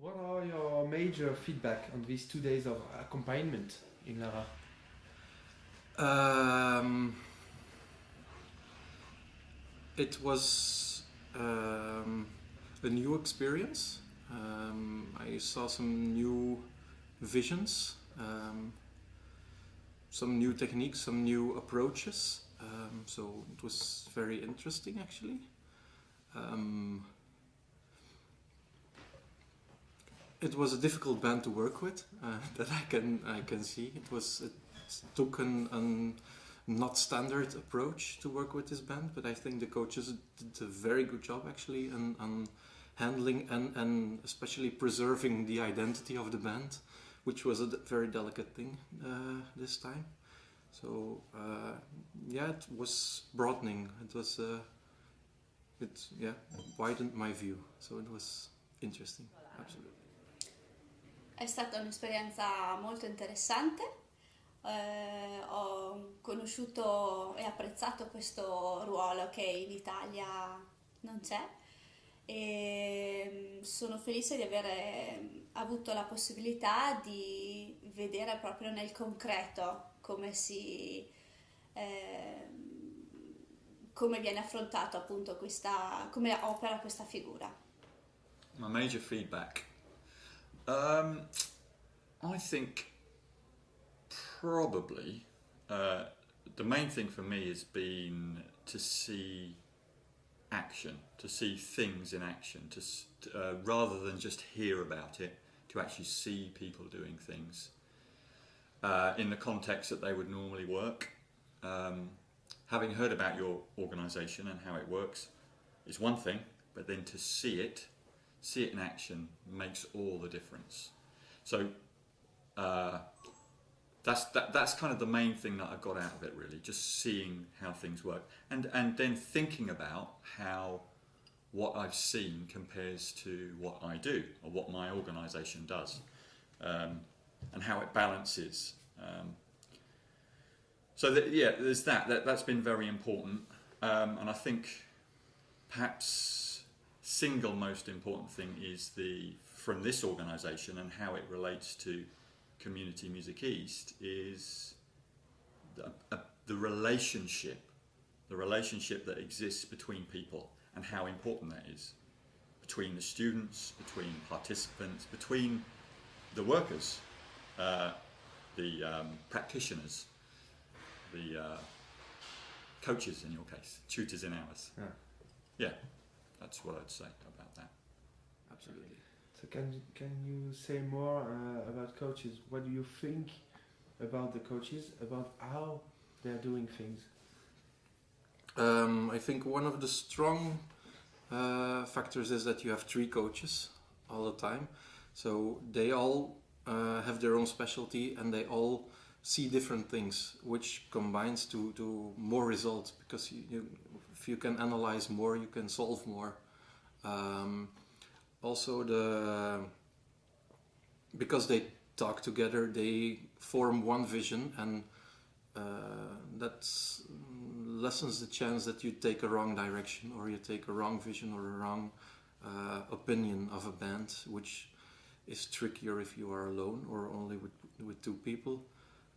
What are your major feedback on these 2 days of accompaniment in Lara? Um, it was a new experience. I saw some new visions, some new techniques, some new approaches. So it was very interesting, actually. Um, it was a difficult band to work with. That I can see. It took an not standard approach to work with this band, but I think the coaches did a very good job actually on handling and especially preserving the identity of the band, which was a very delicate thing this time. So yeah, it was broadening. It widened my view. So it was interesting, absolutely. È stata un'esperienza molto interessante, ho conosciuto e apprezzato questo ruolo che in Italia non c'è e sono felice di aver avuto la possibilità di vedere proprio nel concreto eh, come viene affrontato appunto come opera questa figura. My major feedback. Um, I think probably the main thing for me has been to see action, to see things in action, rather than just hear about it, to actually see people doing things in the context that they would normally work. Having heard about your organisation and how it works is one thing, but then to see it in action makes all the difference. So that's kind of the main thing that I got out of it, really, just seeing how things work, and then thinking about how what I've seen compares to what I do or what my organisation does, and how it balances. So there's that's been very important, and I think perhaps single most important thing is from this organisation and how it relates to Community Music East is the relationship that exists between people and how important that is, between the students, between participants, between the workers, the practitioners, the coaches in your case, tutors in ours. Yeah, that's what I'd say about that. Absolutely. So can you say more about coaches? What do you think about the coaches, about how they're doing things? I think one of the strong factors is that you have three coaches all the time. So they all have their own specialty and they all see different things, which combines to more results, because if you can analyze more, you can solve more. Also, because they talk together, they form one vision, and that lessens the chance that you take a wrong direction or you take a wrong vision or a wrong opinion of a band, which is trickier if you are alone or only with two people.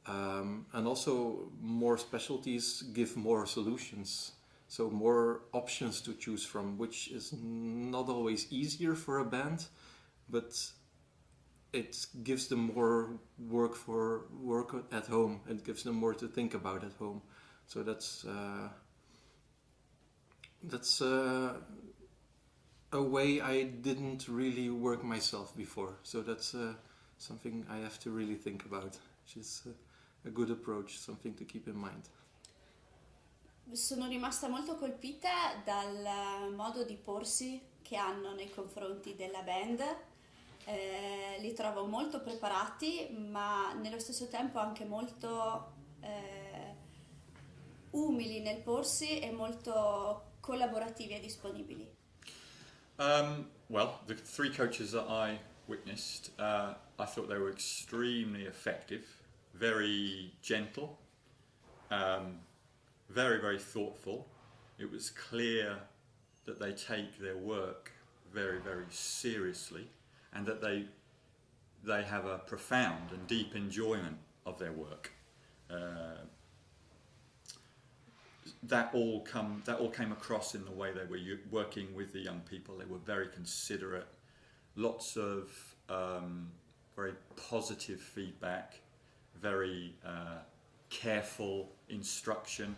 And also, more specialties give more solutions, so more options to choose from, which is not always easier for a band, but it gives them more work at home. It gives them more to think about at home. So that's a way I didn't really work myself before. So that's something I have to really think about, which is a good approach, something to keep in mind. Sono rimasta molto colpita dal modo di porsi che hanno nei confronti della band. Li trovo molto preparati, ma nello stesso tempo anche molto umili nel porsi e molto collaborativi e disponibili. Well, the three coaches that I witnessed, I thought they were extremely effective, very gentle, very, very thoughtful. It was clear that they take their work very, very seriously, and that they have a profound and deep enjoyment of their work. That all came across in the way they were working with the young people. They were very considerate, lots of very positive feedback, very careful instruction,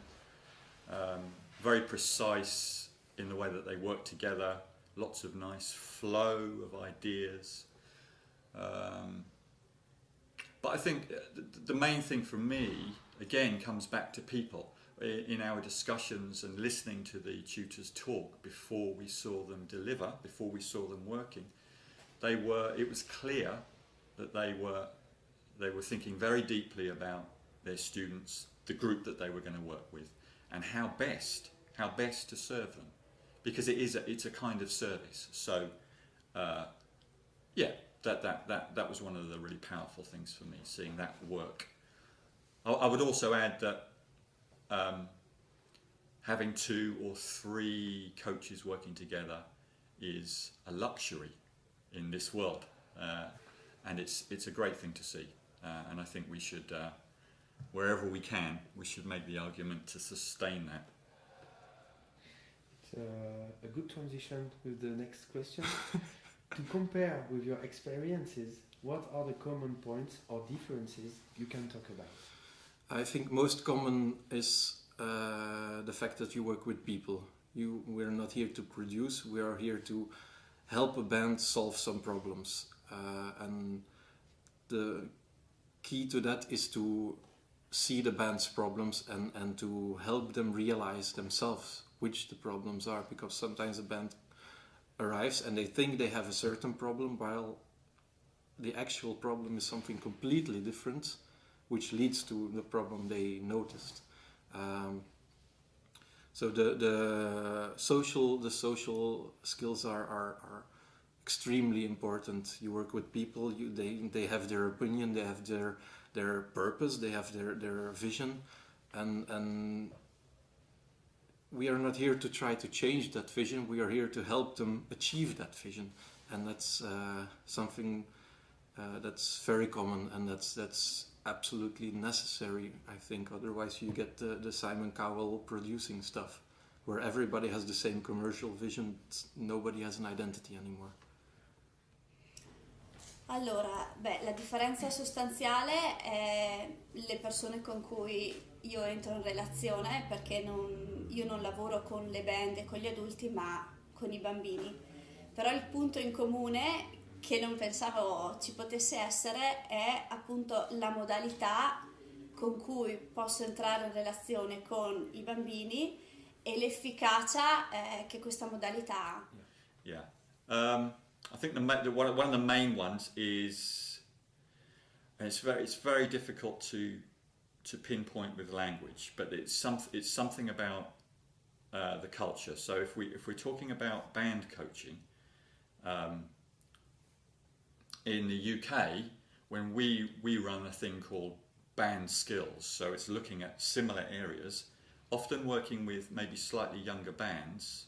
very precise in the way that they work together, lots of nice flow of ideas. But I think the main thing for me, again, comes back to people. In our discussions and listening to the tutors talk before we saw them deliver, before we saw them working, it was clear that they were thinking very deeply about their students, the group that they were going to work with, and how best to serve them, because it's a kind of service. So that was one of the really powerful things for me, seeing that work. I would also add that having 2 or 3 coaches working together is a luxury in this world, and it's a great thing to see, and I think we should, wherever we can, we should make the argument to sustain that. It's a good transition with the next question. To compare with your experiences, what are the common points or differences you can talk about? I think most common is the fact that you work with people. We're not here to produce, we are here to help a band solve some problems. And the key to that is to see the band's problems and to help them realize themselves which the problems are, because sometimes a band arrives and they think they have a certain problem while the actual problem is something completely different, which leads to the problem they noticed. So the social skills are extremely important. You work with people. They have their opinion. They have their purpose. They have their vision, and we are not here to try to change that vision. We are here to help them achieve that vision, and that's something that's very common, and that's absolutely necessary, I think. Otherwise you get the Simon Cowell producing stuff, where everybody has the same commercial vision, nobody has an identity anymore. Allora, la differenza sostanziale è le persone con cui io entro in relazione, perché io non lavoro con le band e con gli adulti, ma con i bambini. Però il punto in comune che non pensavo ci potesse essere è appunto la modalità con cui posso entrare in relazione con i bambini e l'efficacia che questa modalità ha. Yeah. I think one of the main ones is, and it's very difficult to pinpoint with language, but it's something about the culture. So if we're talking about band coaching, in the UK, when we run a thing called band skills, so it's looking at similar areas, often working with maybe slightly younger bands,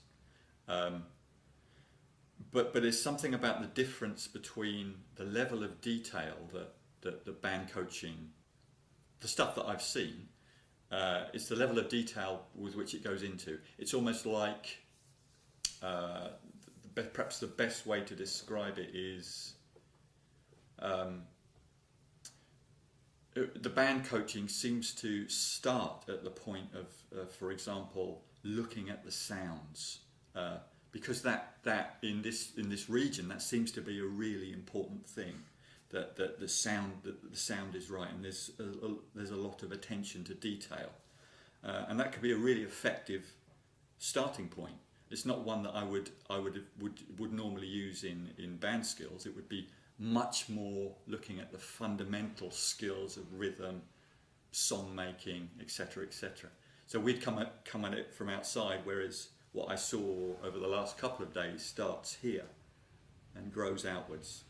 but there's something about the difference between the level of detail that the band coaching, the stuff that I've seen, it's the level of detail with which it goes into. It's almost like, perhaps the best way to describe it is, the band coaching seems to start at the point of, for example, looking at the sounds, because that in this region that seems to be a really important thing, that the sound is right, and there's a lot of attention to detail, and that could be a really effective starting point. It's not one that I would normally use in band skills. It would be much more looking at the fundamental skills of rhythm, song making, etc., etc. So we'd come at it from outside, whereas what I saw over the last couple of days starts here and grows outwards.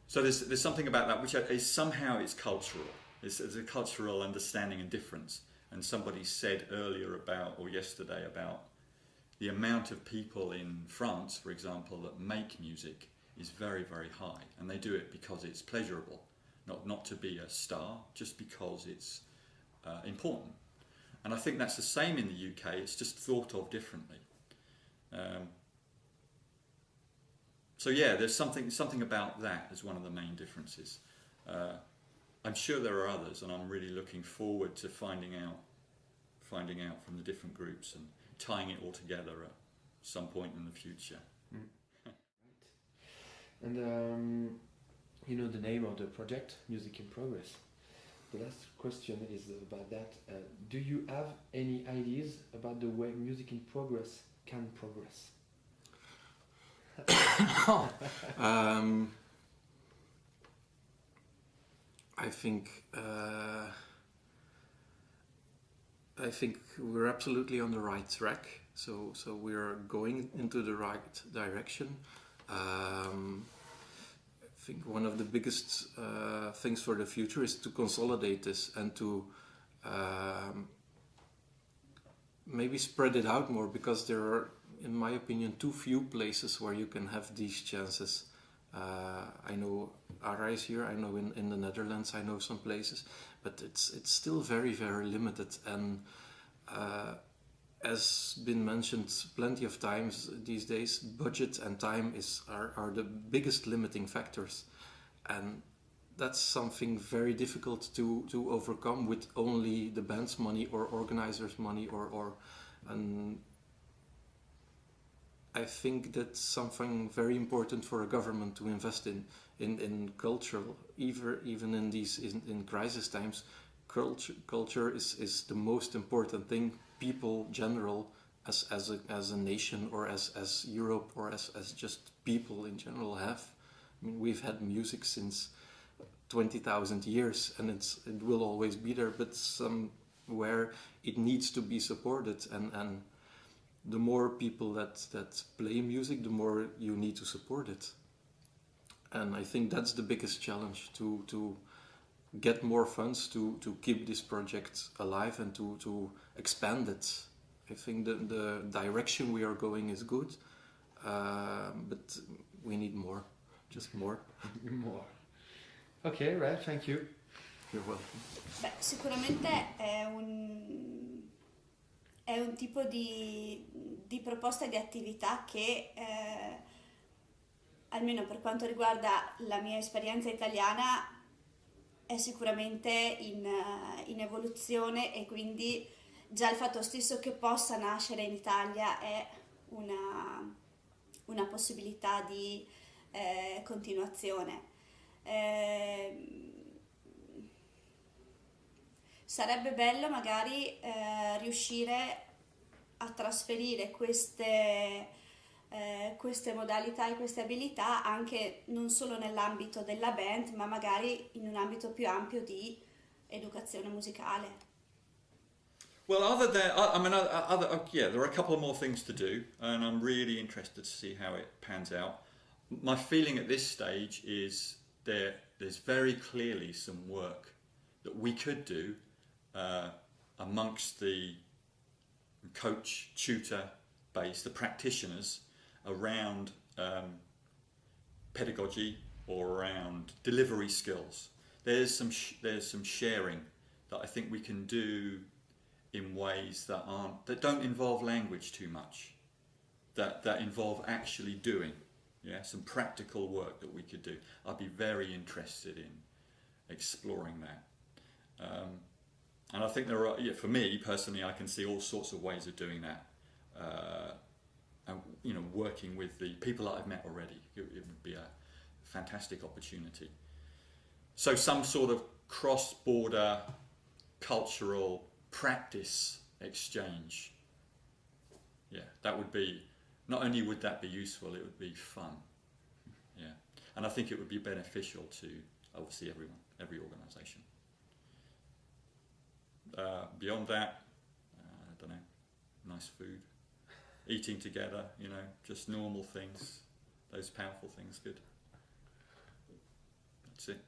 So there's something about that which is somehow it's cultural. It's a cultural understanding and difference. And somebody said earlier yesterday about the amount of people in France, for example, that make music is very, very high, and they do it because it's pleasurable, not to be a star, just because it's important. And I think that's the same in the UK. It's just thought of differently. So yeah, there's something about that as one of the main differences. I'm sure there are others, and I'm really looking forward to finding out from the different groups and tying it all together at some point in the future. And you know the name of the project, Music in Progress. The last question is about that. Do you have any ideas about the way Music in Progress can progress? I think we're absolutely on the right track. So we're going into the right direction. I think one of the biggest things for the future is to consolidate this and to maybe spread it out more, because there are, in my opinion, too few places where you can have these chances. I know ARA is here, I know in the Netherlands, I know some places, but it's still very, very limited. And as been mentioned plenty of times these days, budget and time are the biggest limiting factors, and that's something very difficult to overcome with only the band's money or organizers' money and I think that's something very important for a government to invest in culture, even in these in crisis times. Culture is the most important thing people general as a nation, or as Europe, or as just people in general have. I mean, we've had music since 20,000 years, and it will always be there, but somewhere it needs to be supported, and the more people that play music, the more you need to support it. And I think that's the biggest challenge, to get more funds to keep this project alive and to expand it. I think the direction we are going is good, but we need more, just more. More. Ok, right, thank you. You're welcome. Beh, sicuramente è un tipo di proposta e di attività che, almeno per quanto riguarda la mia esperienza italiana, è sicuramente in evoluzione, e quindi già il fatto stesso che possa nascere in Italia è una possibilità di continuazione. Sarebbe bello magari riuscire a trasferire queste modalità e queste abilità anche non solo nell'ambito della band, ma magari in un ambito più ampio di educazione musicale. Well, other than, yeah, there are a couple of more things to do, and I'm really interested to see how it pans out. My feeling at this stage is there's very clearly some work that we could do amongst the coach, tutor base, the practitioners, around pedagogy or around delivery skills. There's some sharing that I think we can do in ways that don't involve language too much, that involve actually doing. Yeah, some practical work that we could do. I'd be very interested in exploring that. And I think there are, for me personally, I can see all sorts of ways of doing that. And working with the people that I've met already, it would be a fantastic opportunity. So some sort of cross-border cultural practice exchange. Yeah, that would be, not only would that be useful, it would be fun. Yeah, and I think it would be beneficial to obviously every organisation. Beyond that, I don't know, nice food, eating together, just normal things, those powerful things, good. That's it.